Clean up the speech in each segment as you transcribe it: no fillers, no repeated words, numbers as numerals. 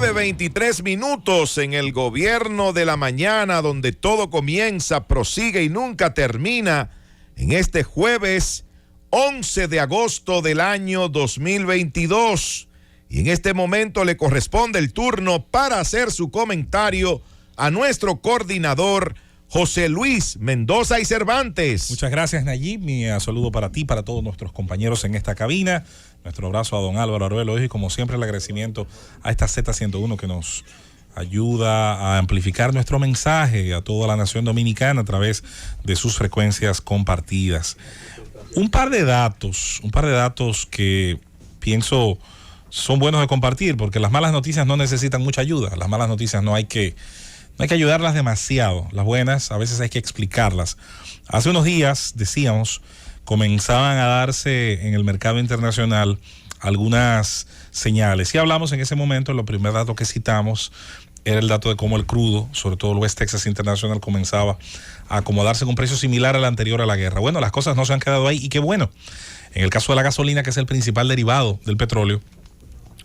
9:23 en el gobierno de la mañana, donde todo comienza, prosigue y nunca termina, en este jueves 11 de agosto del año 2022. Y en este momento le corresponde el turno para hacer su comentario a nuestro coordinador José Luis Mendoza y Cervantes. Muchas gracias, Nayib. Mi saludo para ti, para todos nuestros compañeros en esta cabina. Nuestro abrazo a don Álvaro Arbelo y, como siempre, el agradecimiento a esta Z101 que nos ayuda a amplificar nuestro mensaje a toda la nación dominicana a través de sus frecuencias compartidas. Un par de datos que pienso son buenos de compartir, porque las malas noticias no necesitan mucha ayuda. Las malas noticias no hay que ayudarlas demasiado. Las buenas a veces hay que explicarlas. Hace unos días, decíamos, comenzaban a darse en el mercado internacional algunas señales. Y hablamos en ese momento, el primer dato que citamos era el dato de cómo el crudo, sobre todo el West Texas International, comenzaba a acomodarse con un precio similar al anterior a la guerra. Bueno, las cosas no se han quedado ahí, y qué bueno. En el caso de la gasolina, que es el principal derivado del petróleo,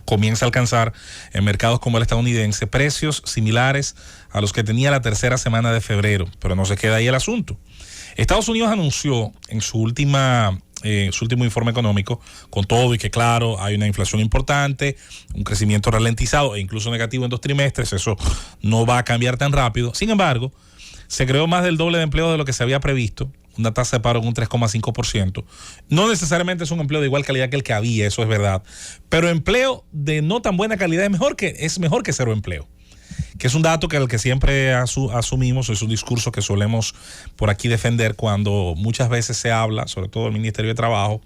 comienza a alcanzar en mercados como el estadounidense precios similares a los que tenía la tercera semana de febrero, pero no se queda ahí el asunto. Estados Unidos anunció en su último informe económico, con todo y que, claro, hay una inflación importante, un crecimiento ralentizado e incluso negativo en 2 trimestres, eso no va a cambiar tan rápido. Sin embargo, se creó más del doble de empleo de lo que se había previsto, una tasa de paro en un 3,5%. No necesariamente es un empleo de igual calidad que el que había, eso es verdad, pero empleo de no tan buena calidad es mejor que cero empleo, que es un dato que el que siempre asumimos, es un discurso que solemos por aquí defender cuando muchas veces se habla, sobre todo el Ministerio de Trabajo,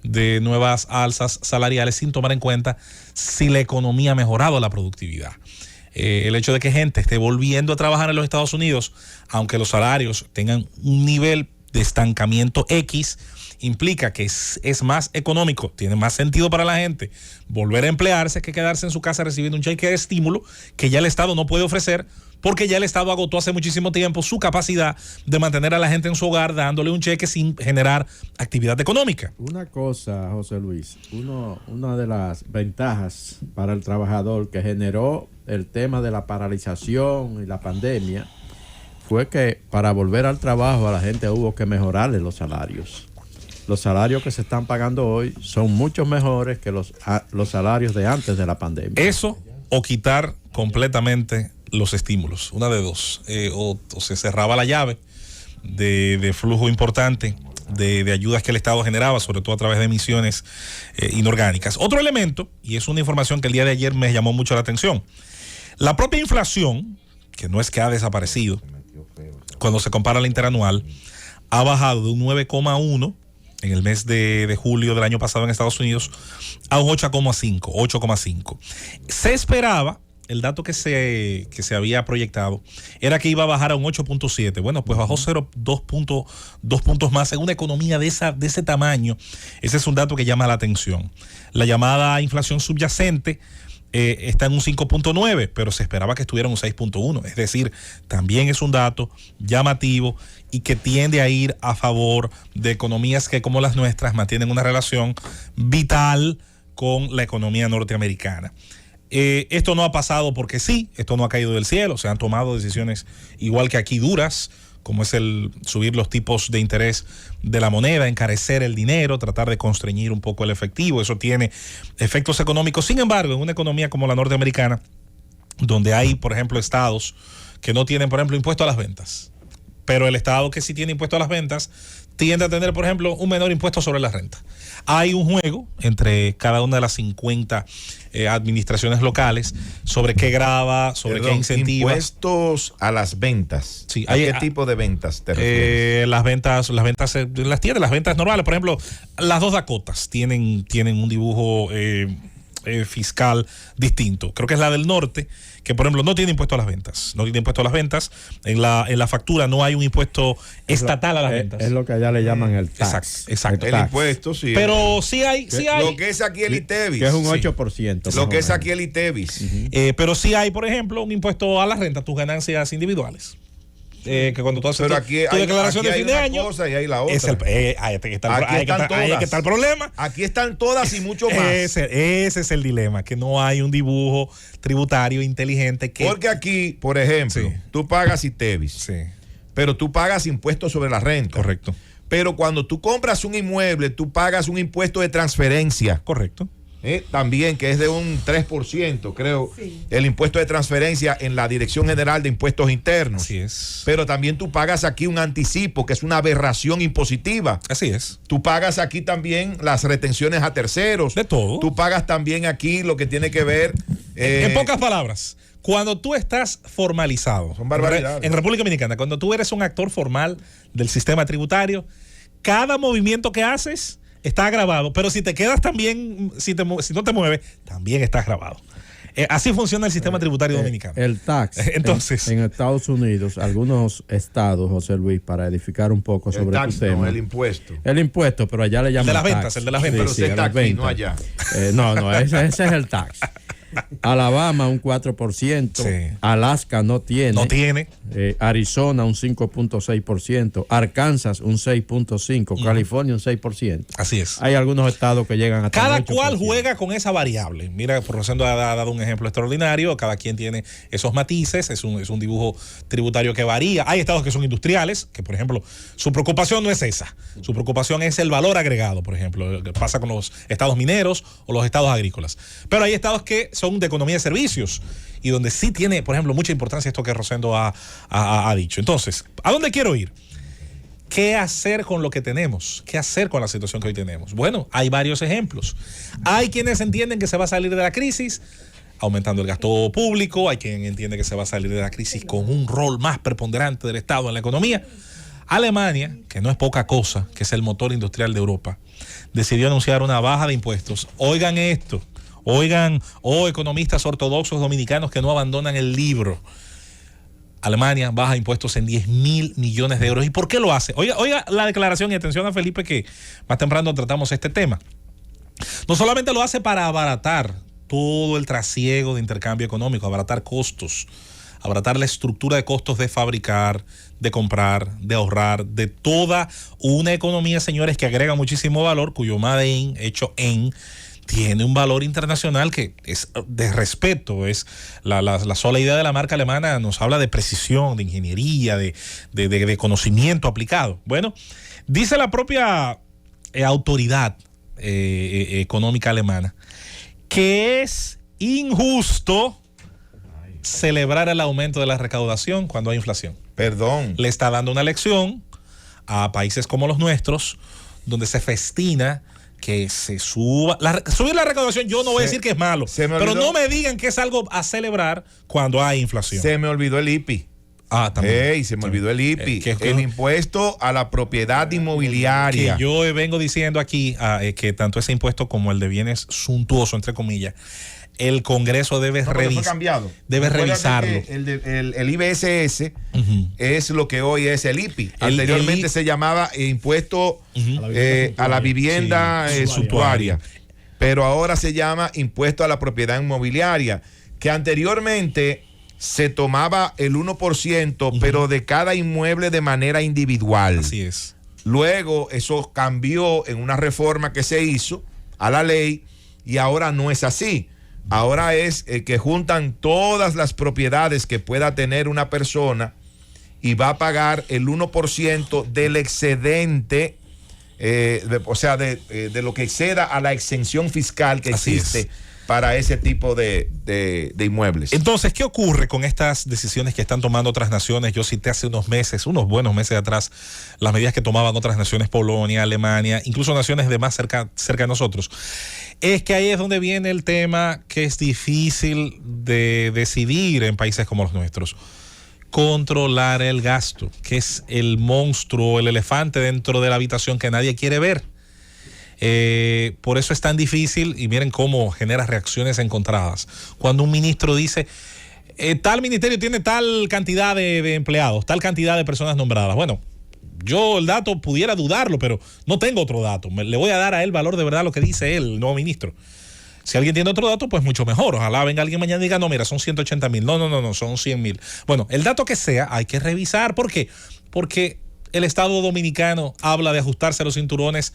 de nuevas alzas salariales sin tomar en cuenta si la economía ha mejorado la productividad. El hecho de que gente esté volviendo a trabajar en los Estados Unidos, aunque los salarios tengan un nivel de estancamiento X, implica que es más económico, tiene más sentido para la gente volver a emplearse que quedarse en su casa recibiendo un cheque de estímulo que ya el Estado no puede ofrecer, porque ya el Estado agotó hace muchísimo tiempo su capacidad de mantener a la gente en su hogar dándole un cheque sin generar actividad económica. Una cosa, José Luis, una de las ventajas para el trabajador que generó el tema de la paralización y la pandemia fue que para volver al trabajo a la gente hubo que mejorarle los salarios. Los salarios que se están pagando hoy son mucho mejores que los salarios de antes de la pandemia. Eso o quitar completamente los estímulos, una de dos, o se cerraba la llave de flujo importante de ayudas que el Estado generaba, sobre todo a través de emisiones inorgánicas. Otro elemento, y es una información que el día de ayer me llamó mucho la atención, la propia inflación, que no es que ha desaparecido, cuando se compara la interanual, ha bajado de un 9,1 en el mes de julio del año pasado en Estados Unidos a un 8,5. Se esperaba, el dato que se había proyectado era que iba a bajar a un 8,7. Bueno, pues bajó 2 puntos más en una economía de ese tamaño. Ese es un dato que llama la atención. La llamada inflación subyacente está en un 5,9, pero se esperaba que estuviera en un 6,1. Es decir, también es un dato llamativo y que tiende a ir a favor de economías que, como las nuestras, mantienen una relación vital con la economía norteamericana. Esto no ha pasado porque sí, esto no ha caído del cielo, se han tomado decisiones igual que aquí duras, como es el subir los tipos de interés de la moneda, encarecer el dinero, tratar de constreñir un poco el efectivo. Eso tiene efectos económicos. Sin embargo, en una economía como la norteamericana, donde hay, por ejemplo, estados que no tienen, por ejemplo, impuesto a las ventas, pero el estado que sí tiene impuesto a las ventas tiende a tener, por ejemplo, un menor impuesto sobre la renta. Hay un juego entre cada una de las 50 administraciones locales sobre qué grava, sobre qué incentiva. Impuestos a las ventas. Sí, ¿A qué tipo de ventas te refieres? Las ventas normales. Por ejemplo, las 2 Dakotas tienen un dibujo fiscal distinto. Creo que es la del norte, que por ejemplo no tiene impuesto a las ventas. No tiene impuesto a las ventas. En la factura no hay un impuesto estatal a las ventas. Es lo que allá le llaman el tax. Exacto. El impuesto, sí. Pero sí hay. Lo que es aquí el ITEVIS. Que es un 8%. Lo que es aquí el ITEVIS. Pero sí hay, por ejemplo, un impuesto a la renta, tus ganancias individuales. que cuando tú haces Pero aquí tu declaración de hay fin de una año, cosa y hay la otra. ahí está el problema. Aquí están todas y mucho más. Ese es el dilema, que no hay un dibujo tributario inteligente que... Porque aquí, por ejemplo, Sí. tú pagas ITEVIS, Sí, pero tú pagas impuestos sobre la renta. correcto. Pero cuando tú compras un inmueble, tú pagas un impuesto de transferencia. Correcto. También, que es de un 3%, creo, el impuesto de transferencia en la Dirección General de Impuestos Internos. Así es. Pero también tú pagas aquí un anticipo, que es una aberración impositiva. Así es. Tú pagas aquí también las retenciones a terceros. De todo. Tú pagas también aquí lo que tiene que ver... En pocas palabras, cuando tú estás formalizado Son barbaridades. en República Dominicana, cuando tú eres un actor formal del sistema tributario, cada movimiento que haces está grabado, pero si te quedas también, si no te mueves, también estás grabado. Así funciona el sistema tributario dominicano. El tax. Entonces, en Estados Unidos, algunos estados, José Luis, para edificar un poco sobre el tax, tu tema. no, el impuesto. El impuesto, pero allá le llaman de las tax. ventas, el de las ventas. Pero Sí, ese a las tax aquí, no ventas. allá. No, ese es el tax. Alabama un 4%, Sí. Alaska no tiene, no tiene. Arizona un 5.6%, Arkansas un 6.5%, California un 6%. Así es. Hay algunos estados que llegan hasta Cada el 8%. cual juega con esa variable. Mira, por Rosendo ha dado un ejemplo extraordinario. Cada quien tiene esos matices. Es un dibujo tributario que varía. Hay estados que son industriales, que por ejemplo, su preocupación no es esa. Su preocupación es el valor agregado, por ejemplo. Lo que pasa con los estados mineros o los estados agrícolas. Pero hay estados que son de economía de servicios y donde sí tiene, por ejemplo, mucha importancia esto que Rosendo ha dicho. Entonces, ¿a dónde quiero ir? ¿Qué hacer con lo que tenemos? ¿Qué hacer con la situación que hoy tenemos? Bueno, hay varios ejemplos. Hay quienes entienden que se va a salir de la crisis aumentando el gasto público, hay quien entiende que se va a salir de la crisis con un rol más preponderante del Estado en la economía. Alemania, que no es poca cosa, que es el motor industrial de Europa, decidió anunciar una baja de impuestos. Oigan esto, economistas ortodoxos dominicanos que no abandonan el libro. Alemania baja impuestos en 10.000 millones de euros. ¿Y por qué lo hace? Oiga la declaración, y atención a Felipe, que más temprano tratamos este tema. No solamente lo hace para abaratar todo el trasiego de intercambio económico, abaratar costos, abaratar la estructura de costos de fabricar, de comprar, de ahorrar, de toda una economía, señores, que agrega muchísimo valor, cuyo made in, hecho en, tiene un valor internacional que es de respeto. Es la sola idea de la marca alemana nos habla de precisión, de ingeniería, de conocimiento aplicado. Bueno, dice la propia autoridad económica alemana que es injusto celebrar el aumento de la recaudación cuando hay inflación. Perdón. Le está dando una lección a países como los nuestros, donde se festina que se suba. Subir la recaudación, yo no voy a decir que es malo, pero no me digan que es algo a celebrar cuando hay inflación. Se me olvidó el IPI. También. Se me olvidó el IPI. Que el impuesto a la propiedad inmobiliaria. Que yo vengo diciendo aquí que tanto ese impuesto como el de bienes suntuosos, entre comillas, el Congreso debe revisarlo. El IBSS es lo que hoy es el IPI. Anteriormente se llamaba impuesto a la vivienda suntuaria. Pero ahora se llama impuesto a la propiedad inmobiliaria, que anteriormente se tomaba el 1%, pero de cada inmueble de manera individual. Así es. Luego eso cambió en una reforma que se hizo a la ley y ahora no es así. Ahora es que juntan todas las propiedades que pueda tener una persona y va a pagar el 1% del excedente, de lo que exceda a la exención fiscal que existe para ese tipo de inmuebles. Entonces, ¿qué ocurre con estas decisiones que están tomando otras naciones? Yo cité hace unos buenos meses atrás, las medidas que tomaban otras naciones, Polonia, Alemania, incluso naciones de más cerca de nosotros. Es que ahí es donde viene el tema que es difícil de decidir en países como los nuestros. Controlar el gasto, que es el monstruo, el elefante dentro de la habitación que nadie quiere ver. Por eso es tan difícil, y miren cómo genera reacciones encontradas. Cuando un ministro dice, tal ministerio tiene tal cantidad de empleados, tal cantidad de personas nombradas. Bueno, yo el dato pudiera dudarlo, pero no tengo otro dato. Le voy a dar a él valor de verdad lo que dice él, el nuevo ministro. Si alguien tiene otro dato, pues mucho mejor. Ojalá venga alguien mañana y diga, no, mira, son 180,000. No, son 100,000. Bueno, el dato que sea, hay que revisar. ¿Por qué? Porque el Estado dominicano habla de ajustarse a los cinturones,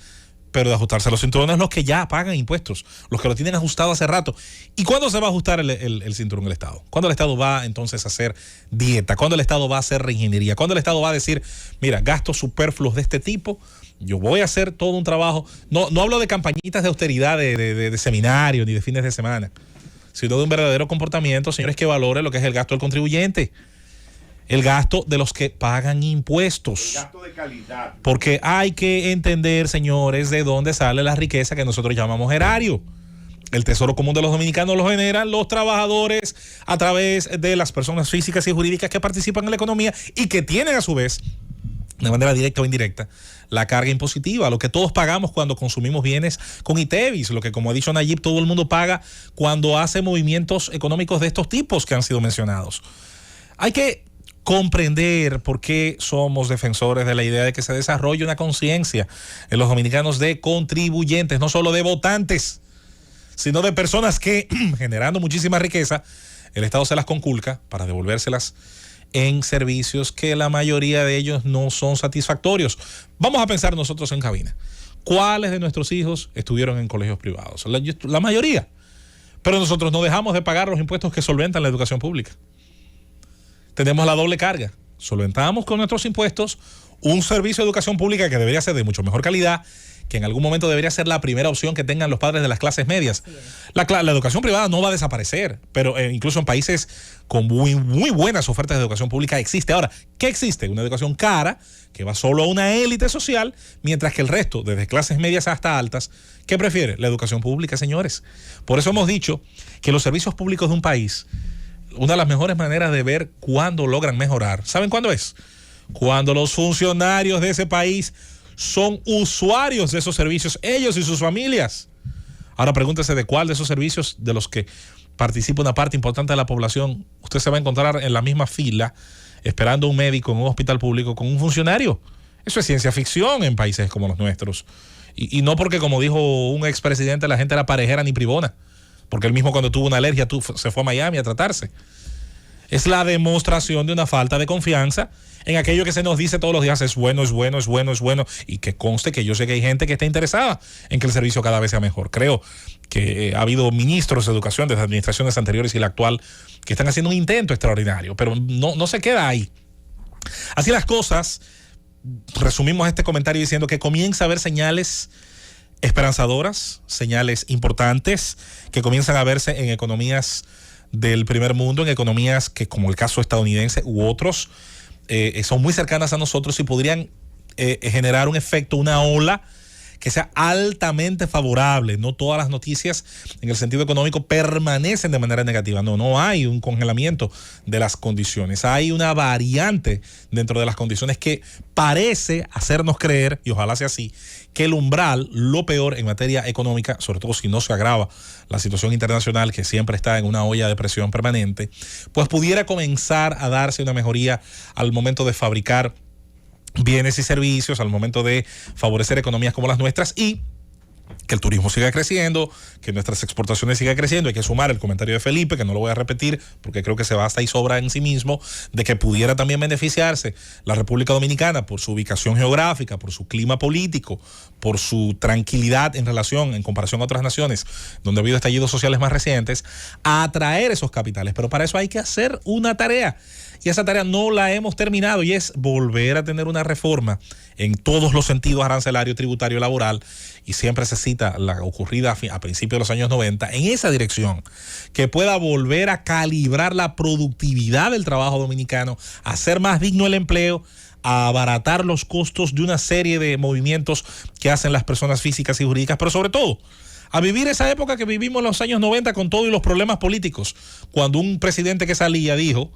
pero de ajustarse a los cinturones los que ya pagan impuestos, los que lo tienen ajustado hace rato. ¿Y cuándo se va a ajustar el cinturón del Estado? ¿Cuándo el Estado va entonces a hacer dieta? ¿Cuándo el Estado va a hacer reingeniería? ¿Cuándo el Estado va a decir, mira, gastos superfluos de este tipo, yo voy a hacer todo un trabajo? No hablo de campañitas de austeridad, de seminarios, ni de fines de semana, sino de un verdadero comportamiento, señores, que valore lo que es el gasto del contribuyente. El gasto de los que pagan impuestos. El gasto de calidad. Porque hay que entender, señores, de dónde sale la riqueza que nosotros llamamos erario. El Tesoro Común de los Dominicanos lo generan los trabajadores a través de las personas físicas y jurídicas que participan en la economía y que tienen a su vez, de manera directa o indirecta, la carga impositiva, lo que todos pagamos cuando consumimos bienes con ITEVIS, lo que, como ha dicho Nayib, todo el mundo paga cuando hace movimientos económicos de estos tipos que han sido mencionados. Hay que comprender por qué somos defensores de la idea de que se desarrolle una conciencia en los dominicanos de contribuyentes, no solo de votantes, sino de personas que, generando muchísima riqueza, el Estado se las conculca para devolvérselas en servicios que la mayoría de ellos no son satisfactorios. Vamos a pensar nosotros en cabina. ¿Cuáles de nuestros hijos estuvieron en colegios privados? La mayoría. Pero nosotros no dejamos de pagar los impuestos que solventan la educación pública. Tenemos la doble carga. Solventamos con nuestros impuestos un servicio de educación pública que debería ser de mucho mejor calidad, que en algún momento debería ser la primera opción que tengan los padres de las clases medias. La educación privada no va a desaparecer, pero incluso en países con muy buenas ofertas de educación pública existe. Ahora, ¿qué existe? Una educación cara que va solo a una élite social, mientras que el resto, desde clases medias hasta altas, ¿qué prefiere? La educación pública, señores. Por eso hemos dicho que los servicios públicos de un país, una de las mejores maneras de ver cuándo logran mejorar, ¿saben cuándo es? Cuando los funcionarios de ese país son usuarios de esos servicios, ellos y sus familias. Ahora pregúntese de cuál de esos servicios de los que participa una parte importante de la población usted se va a encontrar en la misma fila esperando un médico en un hospital público con un funcionario. Eso es ciencia ficción en países como los nuestros. Y no porque, como dijo un expresidente, la gente era parejera ni privona, porque él mismo cuando tuvo una alergia se fue a Miami a tratarse. Es la demostración de una falta de confianza en aquello que se nos dice todos los días, es bueno, y que conste que yo sé que hay gente que está interesada en que el servicio cada vez sea mejor. Creo que ha habido ministros de educación desde administraciones anteriores y la actual que están haciendo un intento extraordinario, pero no se queda ahí. Así las cosas, resumimos este comentario diciendo que comienza a haber señales esperanzadoras, señales importantes que comienzan a verse en economías del primer mundo, en economías que, como el caso estadounidense u otros, son muy cercanas a nosotros y podrían generar un efecto, una ola que sea altamente favorable. No todas las noticias en el sentido económico permanecen de manera negativa. No hay un congelamiento de las condiciones. Hay una variante dentro de las condiciones que parece hacernos creer, y ojalá sea así, que el umbral, lo peor en materia económica, sobre todo si no se agrava la situación internacional que siempre está en una olla de presión permanente, pues pudiera comenzar a darse una mejoría al momento de fabricar bienes y servicios, al momento de favorecer economías como las nuestras y que el turismo siga creciendo, que nuestras exportaciones sigan creciendo. Hay que sumar el comentario de Felipe, que no lo voy a repetir porque creo que se basta y sobra en sí mismo, de que pudiera también beneficiarse la República Dominicana por su ubicación geográfica, por su clima político, por su tranquilidad en comparación a otras naciones donde ha habido estallidos sociales más recientes, a atraer esos capitales. Pero para eso hay que hacer una tarea. Y esa tarea no la hemos terminado, y es volver a tener una reforma en todos los sentidos, arancelario, tributario, laboral, y siempre se cita la ocurrida a principios de los años 90, en esa dirección, que pueda volver a calibrar la productividad del trabajo dominicano, a hacer más digno el empleo, a abaratar los costos de una serie de movimientos que hacen las personas físicas y jurídicas, pero sobre todo a vivir esa época que vivimos en los años 90 con todo y los problemas políticos, cuando un presidente que salía dijo,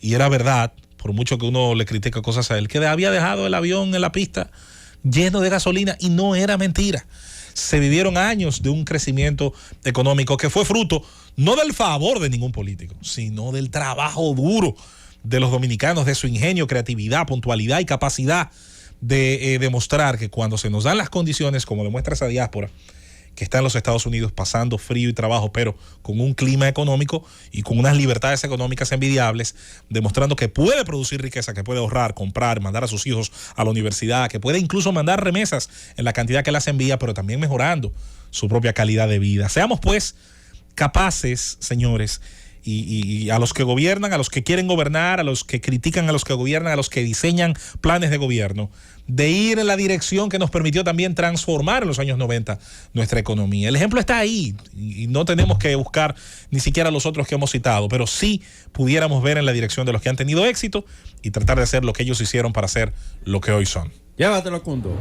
y era verdad, por mucho que uno le critique cosas a él, que había dejado el avión en la pista lleno de gasolina, y no era mentira. Se vivieron años de un crecimiento económico que fue fruto no del favor de ningún político, sino del trabajo duro de los dominicanos, de su ingenio, creatividad, puntualidad y capacidad de demostrar que cuando se nos dan las condiciones, como demuestra esa diáspora, que está en los Estados Unidos pasando frío y trabajo, pero con un clima económico y con unas libertades económicas envidiables, demostrando que puede producir riqueza, que puede ahorrar, comprar, mandar a sus hijos a la universidad, que puede incluso mandar remesas en la cantidad que las envía, pero también mejorando su propia calidad de vida. Seamos pues capaces, señores, y a los que gobiernan, a los que quieren gobernar, a los que critican a los que gobiernan, a los que diseñan planes de gobierno, de ir en la dirección que nos permitió también transformar en los años 90 nuestra economía. El ejemplo está ahí y no tenemos que buscar ni siquiera los otros que hemos citado, pero sí pudiéramos ver en la dirección de los que han tenido éxito y tratar de hacer lo que ellos hicieron para ser lo que hoy son. Llévatelo, Cundo.